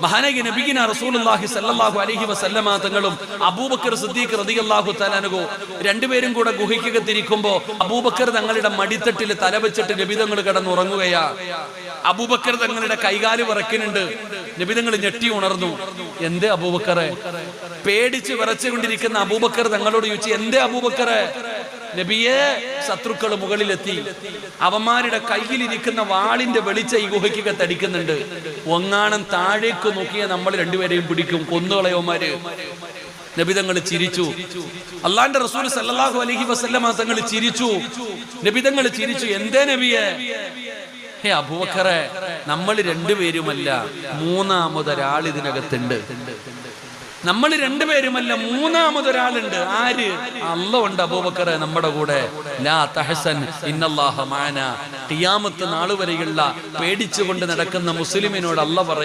മഹാനായ നബിയിന റസൂലുള്ളാഹി സ്വല്ലല്ലാഹു അലൈഹി വസല്ലമ തങ്ങളും അബൂബക്കർ സിദ്ദീഖ് റളിയല്ലാഹു തആല അൻഹു രണ്ടുപേരും കൂടെ ഗുഹയ്ക്കകത്തിരിക്കുമ്പോൾ അബൂബക്കർ തങ്ങളുടെ മടിത്തട്ടിൽ തലവെച്ചിട്ട് നബി തങ്ങൾ കിടന്നുറങ്ങുകയാ. അബൂബക്കർ തങ്ങളുടെ കൈകാല് വിറയ്ക്കുന്നുണ്ട്. നബി തങ്ങൾ ഞെട്ടി ഉണർന്നു. എന്തേ അബൂബക്കറെ? പേടിച്ച് വിറച്ചുകൊണ്ടിരിക്കുന്ന അബൂബക്കർ തങ്ങളോട് ചോദിച്ചു, എന്തേ അബൂബക്കറെ? നബിയെ, ശത്രുക്കൾ മുകളിലെത്തി. അവന്മാരുടെ കയ്യിലിരിക്കുന്ന വാളിന്റെ വെളിച്ച ഈ ഗുഹയ്ക്കകത്ത് അടിക്കുന്നുണ്ട്. ഒങ്ങാണം താഴേക്ക് നോക്കിയ നമ്മൾ രണ്ടുപേരെയും പിടിക്കും, കൊന്നുകളയവന്മാര്. നബി തങ്ങൾ ചിരിച്ചു. അള്ളാന്റെ റസൂൽ സല്ലല്ലാഹു അലൈഹി വസല്ലമ തങ്ങൾ ചിരിച്ചു. നബി തങ്ങൾ ചിരിച്ചു. എന്തേ നബിയെ? ഹേ അബൂബക്കറെ, നമ്മൾ രണ്ടുപേരുമല്ല, മൂന്നാമതൊരാൾ ഇതിനകത്തുണ്ട്. നമ്മൾ രണ്ടുപേരുമല്ല, മൂന്നാമതൊരാളുണ്ട്. ആര്? അല്ലാഹ് ഉണ്ട് അബൂബക്കറെ നമ്മുടെ കൂടെ. ലാ തഹസൻ ഇന്നല്ലാഹ മഅനാ. ഖിയാമത്ത് നാൾ വരെയുള്ള പേടിച്ചുകൊണ്ട് നടക്കുന്ന മുസ്ലിമിനോട് അല്ലാഹ് പറയും,